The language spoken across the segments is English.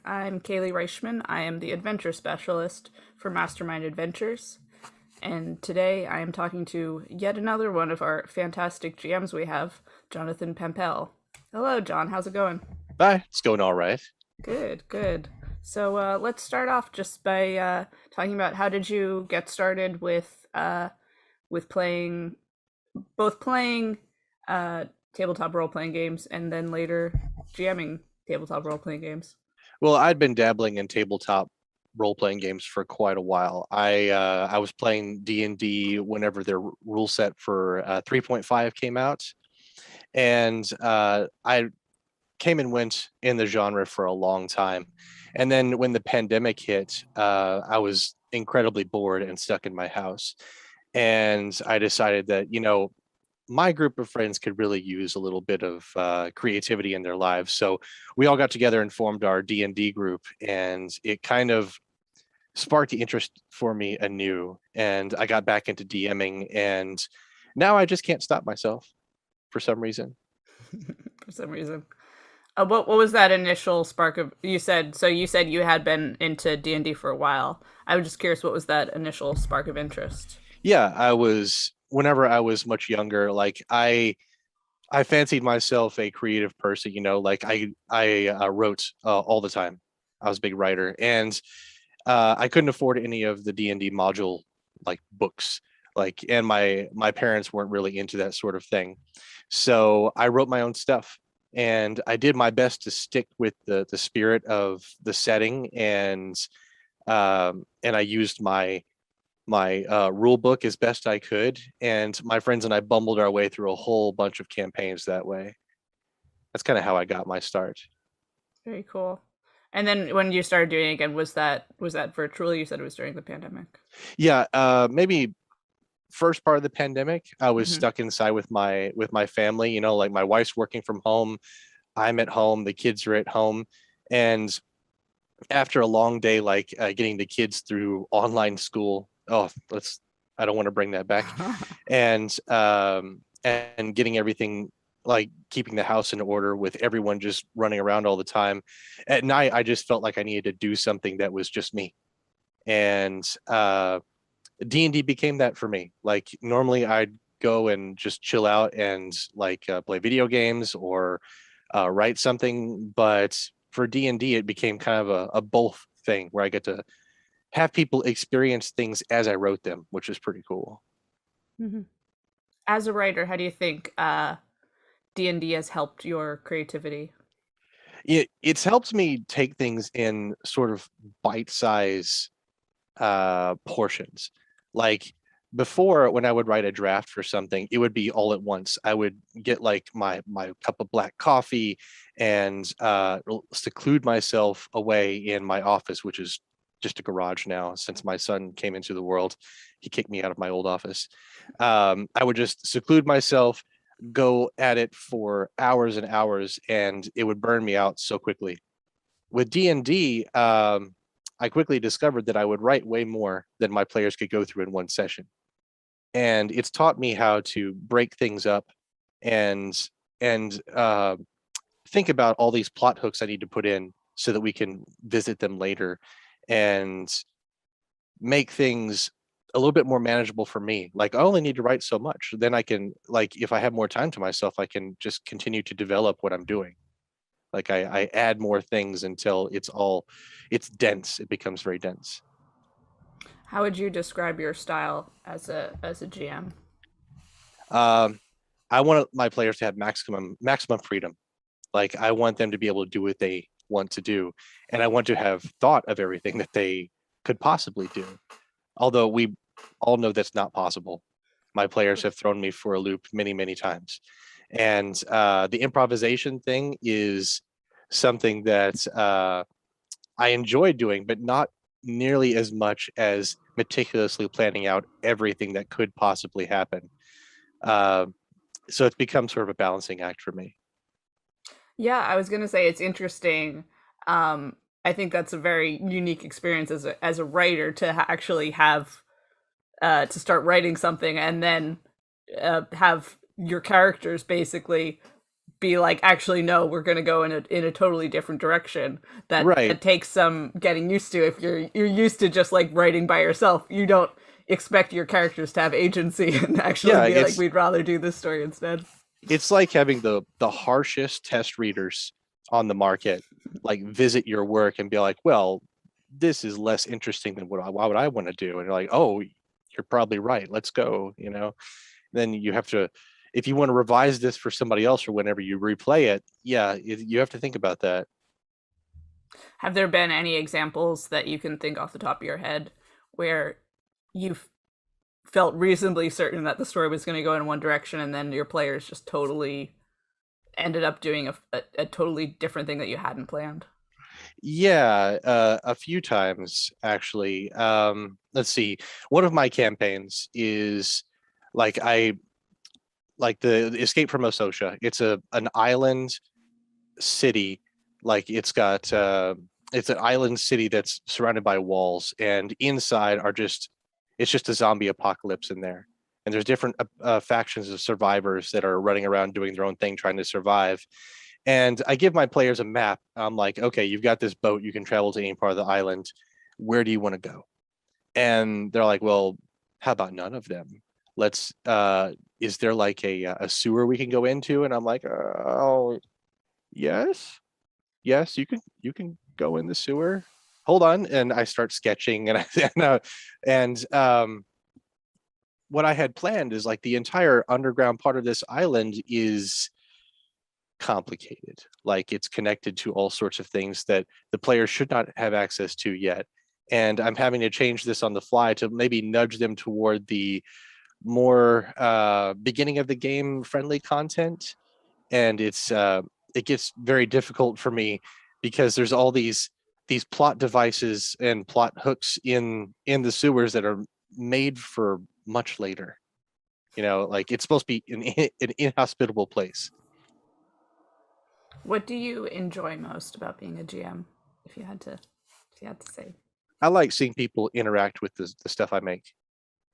I'm Kayleigh Reichman. I am the adventure specialist for Mastermind Adventures. And today I am talking to yet another one of our fantastic GMs we have, Jonathan Pampell. Hello, John. How's it going? Bye. It's going all right. Good, good. So let's start off just by talking about how did you get started with playing both playing uh, tabletop role playing games and then later GMing tabletop role playing games. Well, I'd been dabbling in tabletop role-playing games for quite a while. I was playing D&D whenever their rule set for 3.5 came out, and I came and went in the genre for a long time. And then when the pandemic hit, I was incredibly bored and stuck in my house. And I decided that, my group of friends could really use a little bit of creativity in their lives. So we all got together and formed our D&D group, and it kind of sparked the interest for me anew. And I got back into DMing, and now I just can't stop myself for some reason. For some reason. What was that initial spark of you said so you said you had been into D&D for a while. I was just curious what was that initial spark of interest? Yeah, whenever I was much younger, like I fancied myself a creative person, like I wrote all the time. I was a big writer, and I couldn't afford any of the D&D module like books, like, and my parents weren't really into that sort of thing. So I wrote my own stuff, and I did my best to stick with the spirit of the setting, and I used my rule book as best I could, and my friends and I bumbled our way through a whole bunch of campaigns that way. That's kind of how I got my start. Very cool. And then when you started doing it again, was that virtually? You said it was during the pandemic. Yeah, maybe first part of the pandemic, I was Hmm. stuck inside with my family. Like my wife's working from home, I'm at home, the kids are at home, and after a long day, like getting the kids through online school. Oh, let's. I don't want to bring that back. And getting everything, like keeping the house in order with everyone just running around all the time. At night, I just felt like I needed to do something that was just me. And D&D became that for me. Like normally I'd go and just chill out and like play video games or write something, but for D&D it became kind of a both thing where I get to have people experience things as I wrote them, which is pretty cool. Hmm. As a writer, how do you think D&D has helped your creativity? It's helped me take things in sort of bite size portions. Like before, when I would write a draft for something, it would be all at once. I would get like my cup of black coffee and seclude myself away in my office, which is just a garage now since my son came into the world. He kicked me out of my old office. I would just seclude myself, go at it for hours and hours, and it would burn me out so quickly. With D&D, I quickly discovered that I would write way more than my players could go through in one session. And it's taught me how to break things up and and think about all these plot hooks I need to put in so that we can visit them later and make things a little bit more manageable for me. Like I only need to write so much. Then I can, like, if I have more time to myself, I can just continue to develop what I'm doing. Like I add more things until it's dense. It becomes very dense. How would you describe your style as a GM? Um, I want my players to have maximum freedom. Like I want them to be able to do what they want to do, and I want to have thought of everything that they could possibly do. Although we all know that's not possible. My players have thrown me for a loop many times, and the improvisation thing is something that I enjoy doing, but not nearly as much as meticulously planning out everything that could possibly happen. Uh, so it's become sort of a balancing act for me. Yeah, I was gonna say it's interesting. I think that's a very unique experience as a writer to actually have to start writing something and then have your characters basically be like, actually, no, we're going to go in a totally different direction. Right. That takes some getting used to. If you're used to just like writing by yourself, you don't expect your characters to have agency and actually Yeah, be like, we'd rather do this story instead. it's like having the harshest test readers on the market like visit your work and be like, well, this is less interesting than why would I want to do? And you're like, oh, you're probably right. Let's go. Then you have to, if you want to revise this for somebody else or whenever you replay it, yeah, you have to think about that. Have there been any examples that you can think off the top of your head where you felt reasonably certain that the story was going to go in one direction and then your players just totally ended up doing a totally different thing that you hadn't planned? Yeah, a few times actually. Let's see. One of my campaigns is like I like the Escape from Ososha. It's an island city. Like it's an island city that's surrounded by walls, and inside are just it's just a zombie apocalypse in there. And there's different factions of survivors that are running around doing their own thing, trying to survive. And I give my players a map. I'm like, okay, you've got this boat. You can travel to any part of the island. Where do you want to go? And they're like, well, how about none of them? Let's is there like a sewer we can go into? And I'm like, oh, yes, yes, you can go in the sewer. Hold on. And I start sketching and and what I had planned is like the entire underground part of this island is complicated. Like it's connected to all sorts of things that the player should not have access to yet. And I'm having to change this on the fly to maybe nudge them toward the more beginning of the game friendly content. And it gets very difficult for me because there's all these plot devices and plot hooks in the sewers that are made for much later. Like it's supposed to be an inhospitable place. What do you enjoy most about being a GM? If you had to say. I like seeing people interact with the stuff I make.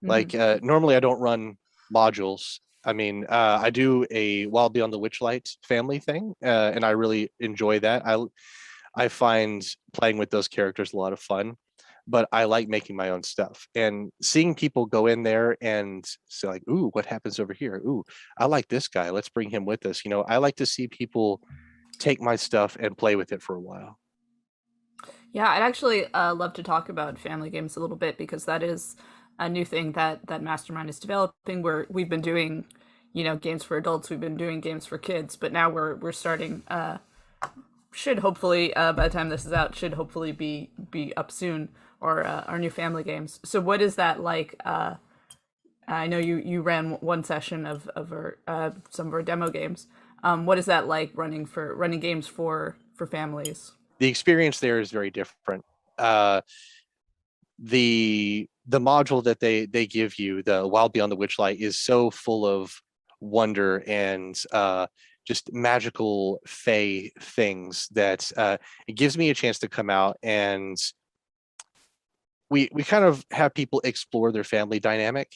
Mm-hmm. Like normally I don't run modules. I mean, I do a Wild Beyond the Witchlight family thing, and I really enjoy that. I find playing with those characters a lot of fun, but I like making my own stuff and seeing people go in there and say like, "Ooh, what happens over here? Ooh, I like this guy. Let's bring him with us." I like to see people take my stuff and play with it for a while. Yeah, I'd actually love to talk about family games a little bit because that is a new thing that Mastermind is developing. Where we've been doing, games for adults, we've been doing games for kids, but now we're starting. Should hopefully by the time this is out, should hopefully be up soon. Or our new family games. So what is that like? I know you ran one session of our some of our demo games. What is that like running games for families? The experience there is very different. Uh, the module that they give you, the Wild Beyond the Witchlight, is so full of wonder and just magical fey things that it gives me a chance to come out and we kind of have people explore their family dynamic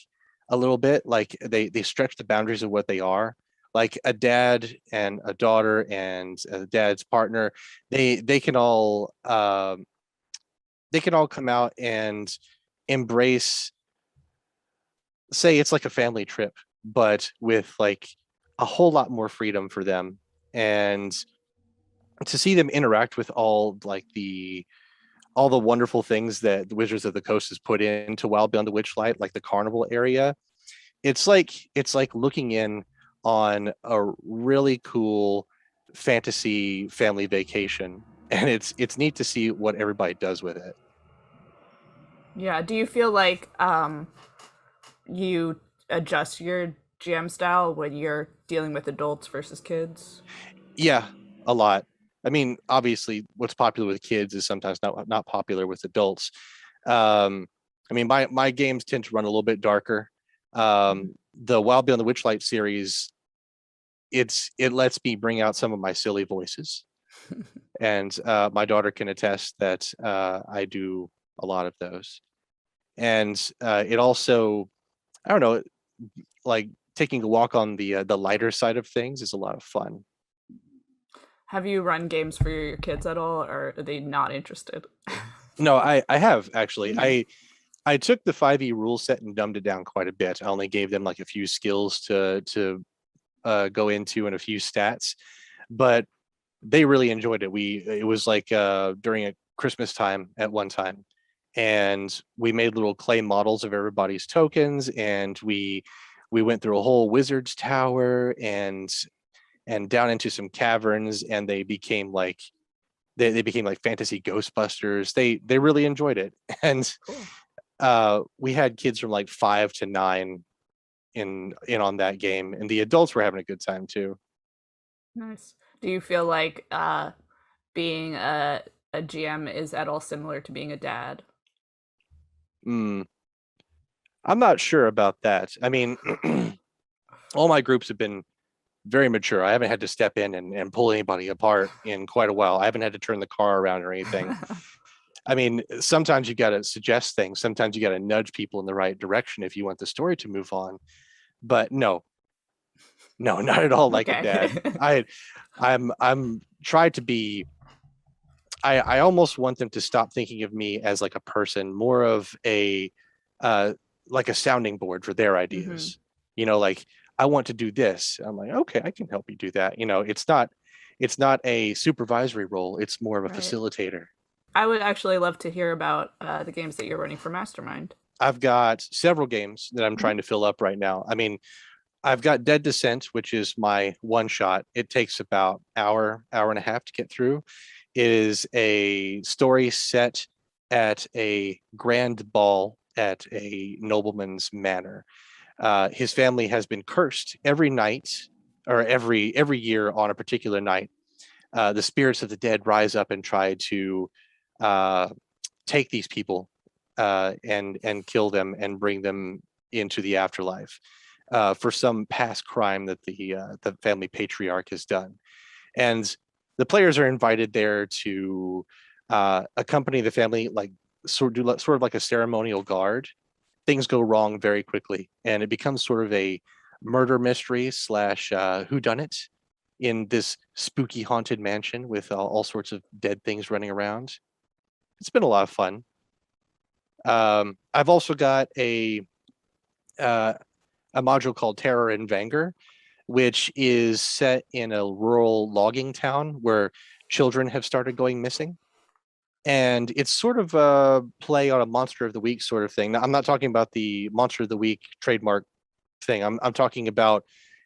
a little bit. Like they stretch the boundaries of what they are. Like a dad and a daughter and a dad's partner, they can all they can all come out and embrace, say it's like a family trip, but with like a whole lot more freedom for them. And to see them interact with all the wonderful things that the Wizards of the Coast has put into Wild Beyond the Witchlight, like the carnival area, it's like looking in on a really cool fantasy family vacation, and it's neat to see what everybody does with it. Yeah. Do you feel like you adjust your GM style when you're dealing with adults versus kids? Yeah, a lot. I mean, obviously, what's popular with kids is sometimes not popular with adults. Um, I mean, my games tend to run a little bit darker. The Wild Beyond the Witchlight series, it lets me bring out some of my silly voices, and my daughter can attest that I do a lot of those. And it also, I don't know, like taking a walk on the lighter side of things is a lot of fun. Have you run games for your kids at all, or are they not interested? No, I have actually. Hmm. I took the 5e rule set and dumbed it down quite a bit. I only gave them like a few skills to go into and a few stats, but they really enjoyed it. It was like during a Christmas time at one time, and we made little clay models of everybody's tokens, and we went through a whole wizard's tower and down into some caverns, and they became like fantasy Ghostbusters. They really enjoyed it, and Cool. we had kids from like 5 to 9 in on that game, and the adults were having a good time too. Nice. Do you feel like being a GM is at all similar to being a dad? Mm, I'm not sure about that. I mean, all my groups have been very mature. I haven't had to step in and pull anybody apart in quite a while. I haven't had to turn the car around or anything. I mean, sometimes you got to suggest things. Sometimes you got to nudge people in the right direction if you want the story to move on. But no, no, not at all like a Okay. dad. I'm tried to be. I almost want them to stop thinking of me as like a person, more of a uh, like a sounding board for their Hmm. ideas. Like I want to do this. I'm like, okay, I can help you do that. It's not a supervisory role. It's more of a Right. facilitator. I would actually love to hear about the games that you're running for Mastermind. I've got several games that I'm Hmm. trying to fill up right now. I mean, I've got Dead Descent, which is my one shot. It takes about hour and a half to get through. It is a story set at a grand ball at a nobleman's manor. His family has been cursed every night, or every year on a particular night. The spirits of the dead rise up and try to uh, take these people and kill them and bring them into the afterlife for some past crime that the family patriarch has done. And the players are invited there to accompany the family, like sort of like a ceremonial guard. Things go wrong very quickly, and it becomes sort of a murder mystery slash whodunit in this spooky haunted mansion with all sorts of dead things running around. It's been a lot of fun. I've also got uh, a module called Terror and Vanger, which is set in a rural logging town where children have started going missing. And it's sort of a play on a Monster of the Week sort of thing. Now, I'm not talking about the Monster of the Week trademark thing. I'm talking about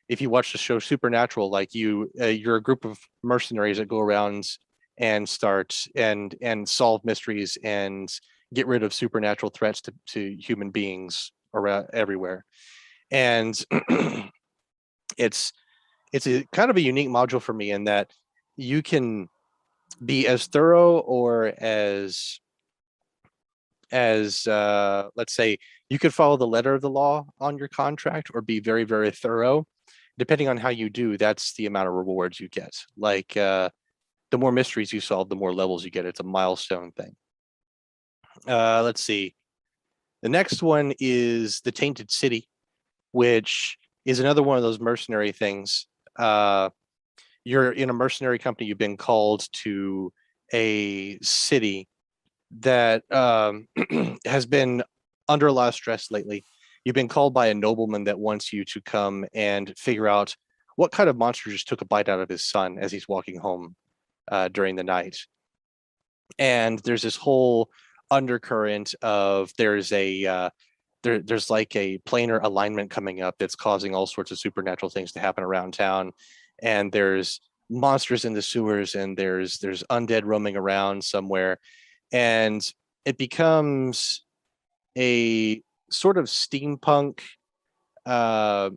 if you watch the show Supernatural, like you're a group of mercenaries that go around and start and solve mysteries and get rid of supernatural threats to human beings around everywhere. And it's it's a kind of a unique module for me in that you can be as thorough or as let's say you could follow the letter of the law on your contract or be very very thorough. Depending on how you do, that's the amount of rewards you get. Like the more mysteries you solve, the more levels you get. It's a milestone thing. Let's see. The next one is the Tainted City, which is another one of those mercenary things. You're in a mercenary company. You've been called to a city that has been under a lot of stress lately. You've been called by a nobleman that wants you to come and figure out what kind of monster just took a bite out of his son as he's walking home during the night. And there's this whole undercurrent of there's like a planar alignment coming up that's causing all sorts of supernatural things to happen around town, and there's monsters in the sewers, and there's undead roaming around somewhere, and it becomes a sort of steampunk uh,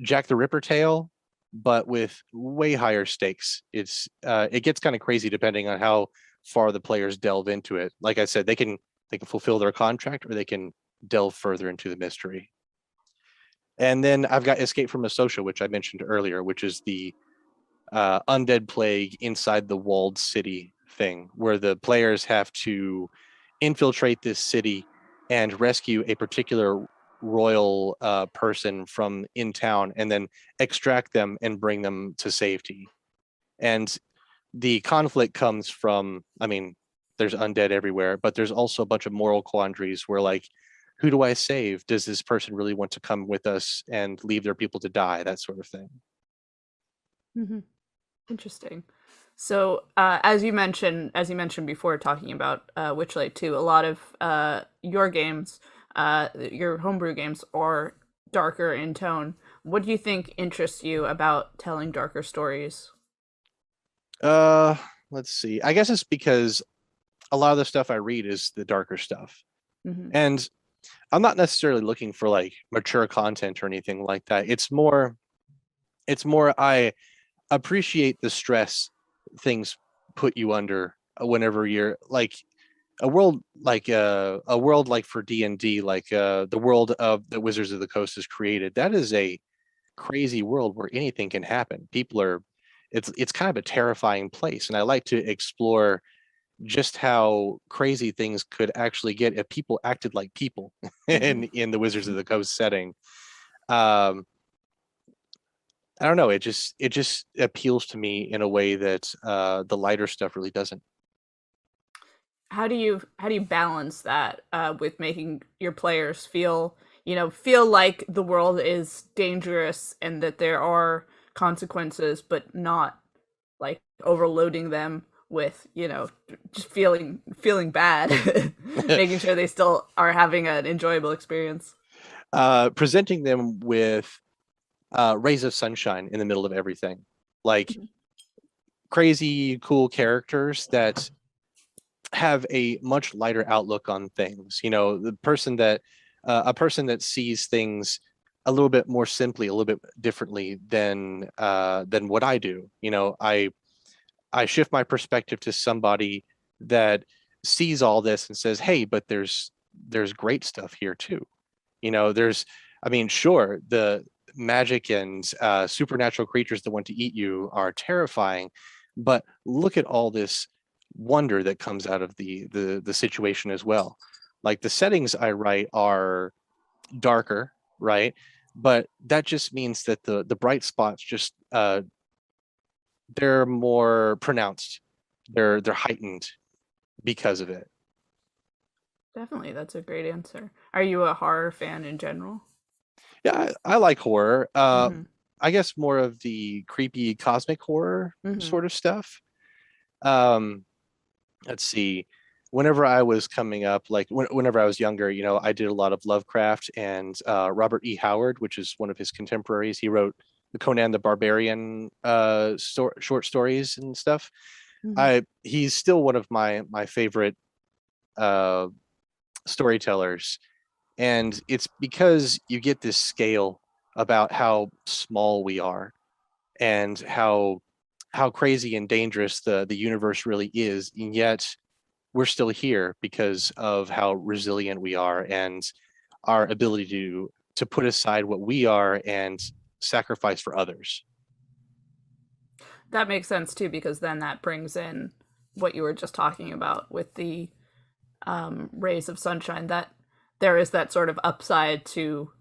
Jack the Ripper tale, but with way higher stakes. It gets kind of crazy depending on how far the players delve into it. Like I said, they can fulfill their contract or they can delve further into the mystery. And then I've got Escape from a Social, which I mentioned earlier, which is the undead plague inside the walled city thing, where the players have to infiltrate this city and rescue a particular royal person from in town and then extract them and bring them to safety. And the conflict comes from, I mean, there's undead everywhere, but there's also a bunch of moral quandaries where like, who do I save? Does this person really want to come with us and leave their people to die? That sort of thing. Hmm. Interesting. So, as you mentioned before, talking about Witchlight 2, a lot of your games, your homebrew games, are darker in tone. What do you think interests you about telling darker stories? Uh, let's see. I guess it's because a lot of the stuff I read is the darker stuff. Hmm. And I'm not necessarily looking for like mature content or anything like that. It's more I appreciate the stress things put you under whenever you're like a world like for D&D, like the world of the Wizards of the Coast is created. That is a crazy world where anything can happen. People are it's kind of a terrifying place, and I like to explore just how crazy things could actually get if people acted like people Hmm. in the Wizards of the Coast setting. Um, I don't know. It just appeals to me in a way that the lighter stuff really doesn't. How do you balance that with making your players feel like the world is dangerous and that there are consequences, but not like overloading them with just feeling bad, making sure they still are having an enjoyable experience. Presenting them with rays of sunshine in the middle of everything, like Mhm. crazy cool characters that have a much lighter outlook on things. The person that a person that sees things a little bit more simply, a little bit differently than what I do. I shift my perspective to somebody that sees all this and says, "Hey, but there's great stuff here too." There's, I mean, sure, the magic and supernatural creatures that want to eat you are terrifying, but look at all this wonder that comes out of the situation as well. Like the settings I write are darker, right? But that just means that the bright spots just they're more pronounced. They're heightened because of it. Definitely, that's a great answer. Are you a horror fan in general? Yeah, I like horror. Hmm. I guess more of the creepy cosmic horror Hmm. sort of stuff. Um, let's see. Whenever I was coming up, like whenever I was younger, I did a lot of Lovecraft and Robert E. Howard, which is one of his contemporaries. He wrote the Conan the Barbarian short stories and stuff. Hmm. He's still one of my favorite uh, storytellers, and it's because you get this scale about how small we are and how crazy and dangerous the universe really is, and yet we're still here because of how resilient we are and our ability to put aside what we are and sacrifice for others. That makes sense too, because then that brings in what you were just talking about with the rays of sunshine. That there is that sort of upside to,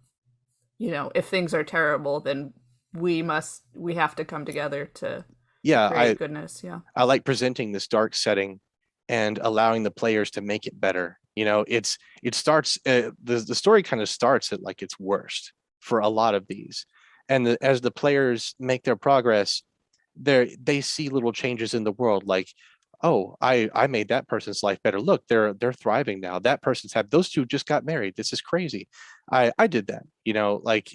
if things are terrible, then we have to come together to Yeah, create goodness. Yeah. I like presenting this dark setting and allowing the players to make it better. It starts the story kind of starts at like its worst for a lot of these, and as the players make their progress, they see little changes in the world, like, oh, I made that person's life better. Look, they're thriving now. That person's had those two just got married. This is crazy. I did that. Like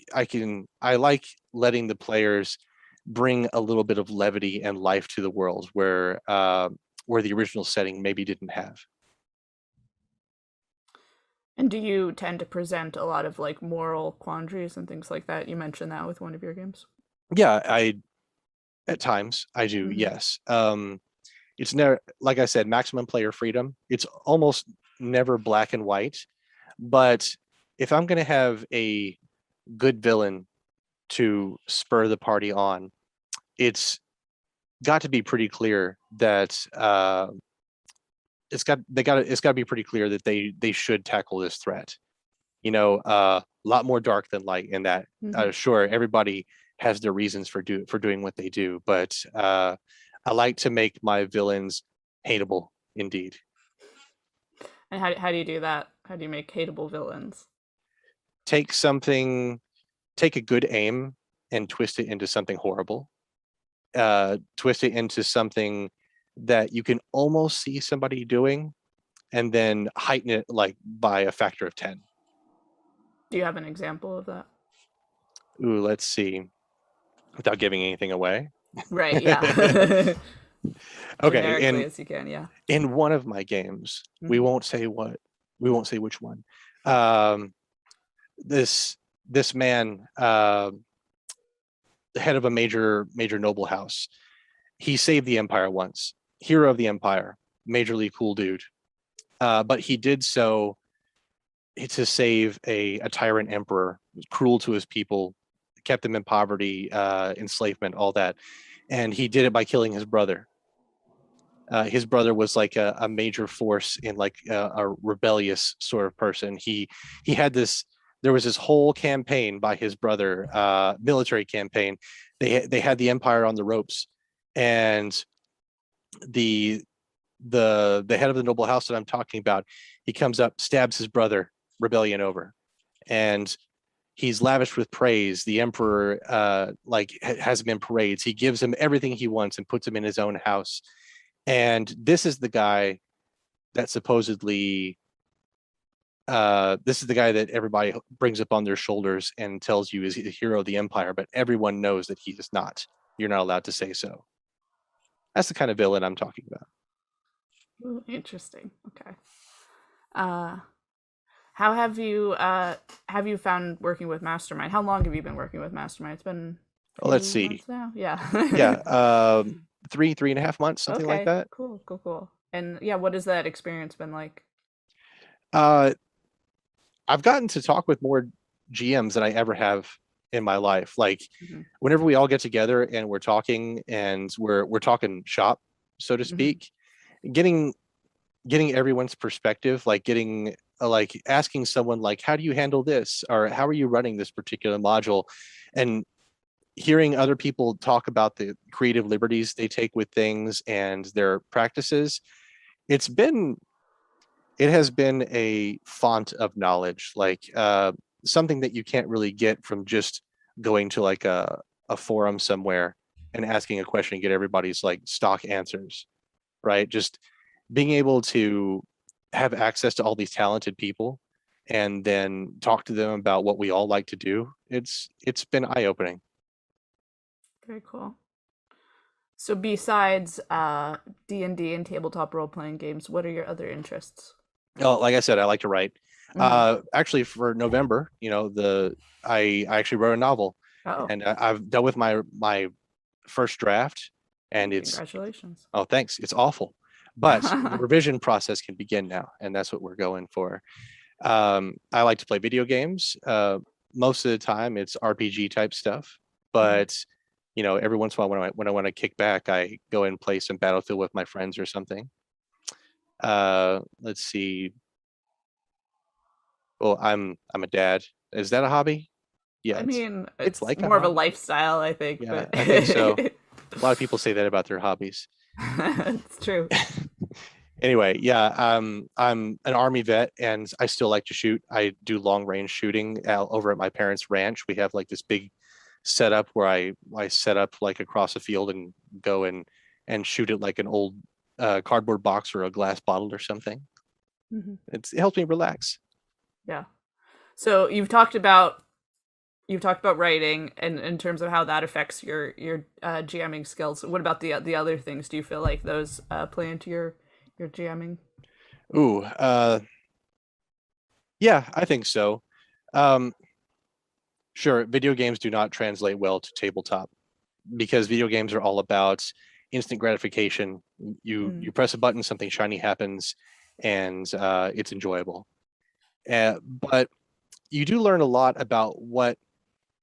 I like letting the players bring a little bit of levity and life to the world where the original setting maybe didn't have. And do you tend to present a lot of like moral quandaries and things like that? You mentioned that with one of your games. Yeah, I at times I do. Hmm. Yes. It's never, like I said, maximum player freedom. It's almost never black and white. But if I'm going to have a good villain to spur the party on, it's got to be pretty clear that it's got to be pretty clear that they should tackle this threat. A lot more dark than light in that. Hmm. Sure, everybody has their reasons for doing what they do, but I like to make my villains hateable indeed. And how do you do that? How do you make hateable villains? Take something, take a good aim and twist it into something horrible. Twist it into something that you can almost see somebody doing, and then heighten it like by a factor of 10. Do you have an example of that? Ooh, let's see. Without giving anything away. Right, yeah. Okay, Generically as you can, yeah. in one of my games, we Mhm. won't say what, we won't say which one. Um, this man, the head of a major noble house, he saved the empire once, hero of the empire, majorly cool dude. But he did so to save a tyrant emperor, cruel to his people, kept them in poverty, enslavement, all that, and he did it by killing his brother. His brother was like a major force in like a rebellious sort of person. He had this. There was this whole campaign by his brother, military campaign. They had the empire on the ropes, and the the head of the noble house that I'm talking about, he comes up, stabs his brother, rebellion over, and he's lavished with praise. The emperor like has him in parades. He gives him everything he wants and puts him in his own house. And this is the guy that supposedly this is the guy that everybody brings up on their shoulders and tells you is the hero of the empire, but everyone knows that he is not. You're not allowed to say so. That's the kind of villain I'm talking about. Ooh, interesting. Okay. Uh, how have you found working with Mastermind? How long have you been working with Mastermind? It's been a Well, let's few see. months now. Yeah. Yeah, 3.5 months, something like Okay. that. Cool. Cool. Cool. And yeah, what has that experience been like? Uh, I've gotten to talk with more GMs than I ever have in my life. Like Hmm. whenever we all get together and we're talking and we're talking shop, so to Hmm. speak, getting everyone's perspective, like getting like asking someone like, how do you handle this, or how are you running this particular module, and hearing other people talk about the creative liberties they take with things and their practices. It's been it has been a font of knowledge, like something that you can't really get from just going to like a forum somewhere and asking a question and get everybody's like stock answers, right? Just being able to have access to all these talented people and then talk to them about what we all like to do. It's been eye-opening. Very cool. So besides D&D and tabletop role playing games, what are your other interests? Oh, like I said, I like to write. Hmm. Actually, for November, I actually wrote a novel, Oh, and I've done with my first draft, and it's congratulations. oh thanks, it's awful, but the revision process can begin now, and that's what we're going for. I like to play video games. Most of the time, it's RPG type stuff, Mhm. but every once in a while, when I want to kick back, I go and play some Battlefield with my friends or something. Let's see. Well, I'm a dad. Is that a hobby? Yeah, I mean, it's it's like a more of a hobby. lifestyle, I think, Yeah, but I think so. A lot of people say that about their hobbies. it's true. Anyway, yeah, I'm an army vet and I still like to shoot. I do long range shooting over at my parents' ranch. We have like this big setup where I set up like across a field and go and shoot it like an old cardboard box or a glass bottle or something. Hmm. It helps me relax. Yeah. So you've talked about writing and in terms of how that affects your GMing skills. What about the other things? Do you feel like those play into your GMing? Ooh, yeah, I think so. Um, sure, video games do not translate well to tabletop because video games are all about instant gratification. You Mm. press a button, something shiny happens, and it's enjoyable. But you do learn a lot about what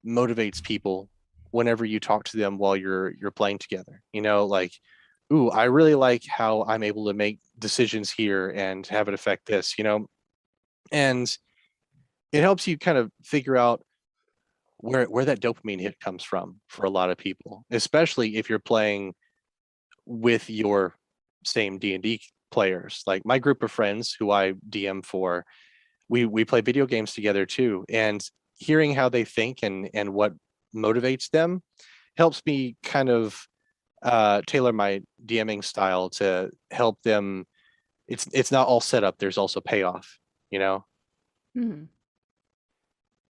motivates people whenever you talk to them while you're playing together. Like, ooh, I really like how I'm able to make decisions here and have it affect this. And it helps you kind of figure out where that dopamine hit comes from for a lot of people, especially if you're playing with your same D&D players. Like my group of friends who I DM for, we play video games together too, and hearing how they think and what motivates them helps me kind of tailor my DMing style to help them. It's not all set up. There's also payoff, you know. Mhm.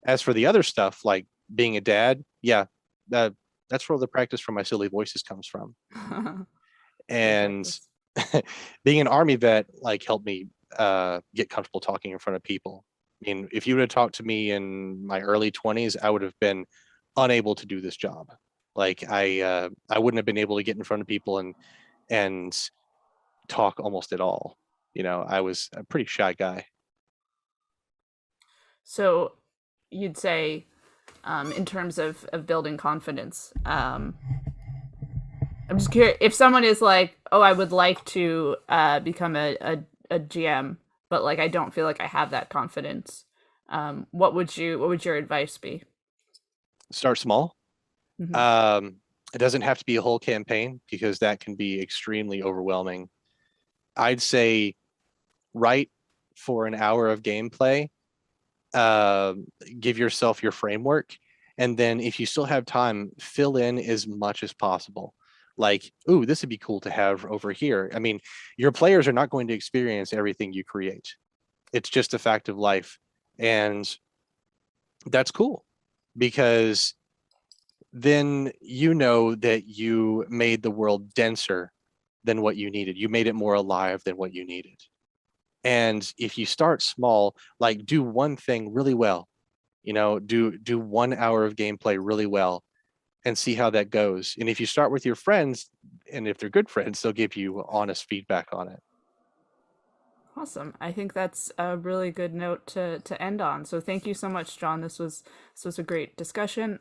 As for the other stuff, like being a dad, yeah, that that's where the practice for my silly voices comes from. Good And practice. being an army vet like helped me get comfortable talking in front of people. I mean, if you would have talked to me in my early 20s, I would have been unable to do this job. Like I wouldn't have been able to get in front of people and talk almost at all. You know, I was a pretty shy guy. So you'd say, in terms of building confidence, I'm just curious if someone is like, "Oh, I would like to become a GM, but like I don't feel like I have that confidence." What would your advice be? Start small. Hmm. It doesn't have to be a whole campaign because that can be extremely overwhelming. I'd say write for an hour of gameplay, uh, give yourself your framework, and then if you still have time, fill in as much as possible. Like, ooh, this would be cool to have over here. I mean, your players are not going to experience everything you create. It's just a fact of life. And that's cool because then you know that you made the world denser than what you needed. You made it more alive than what you needed. And if you start small, like do one thing really well, you know, do 1 hour of gameplay really well and see how that goes. And if you start with your friends, and if they're good friends, they'll give you honest feedback on it. Awesome. I think that's a really good note to end on. So thank you so much, John. This was a great discussion.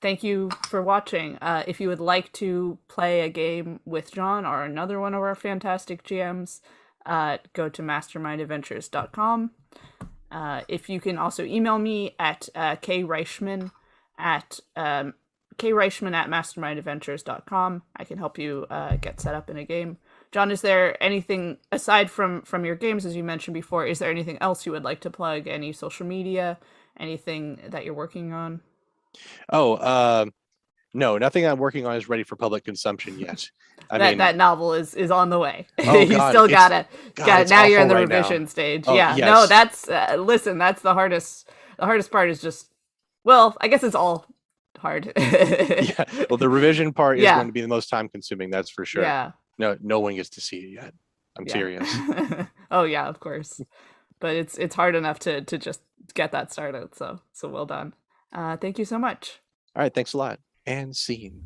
Thank you for watching. If you would like to play a game with John or another one of our fantastic GMs, go to mastermindadventures.com. If you can also email me at kreichman at kreichman at mastermindadventures.com. I can help you get set up in a game. John, is there anything aside from your games, as you mentioned before? Is there anything else you would like to plug? Any social media? Anything that you're working on? Oh, no, nothing I'm working on is ready for public consumption yet. I That mean, that novel is on the way. oh You God, still God, got it. it's Now you're in awful the right now. revision stage. Oh Yeah. No, yes, that's listen. That's the hardest. The hardest part is just. Well, I guess it's all hard. yeah. Well, the revision part is going Yeah. to be the most time consuming, that's for sure. Yeah. No, no one gets to see it yet. I'm Yeah. serious. Oh yeah, of course. But it's hard enough to just get that started. So well done. Thank you so much. All right, thanks a lot. And scene.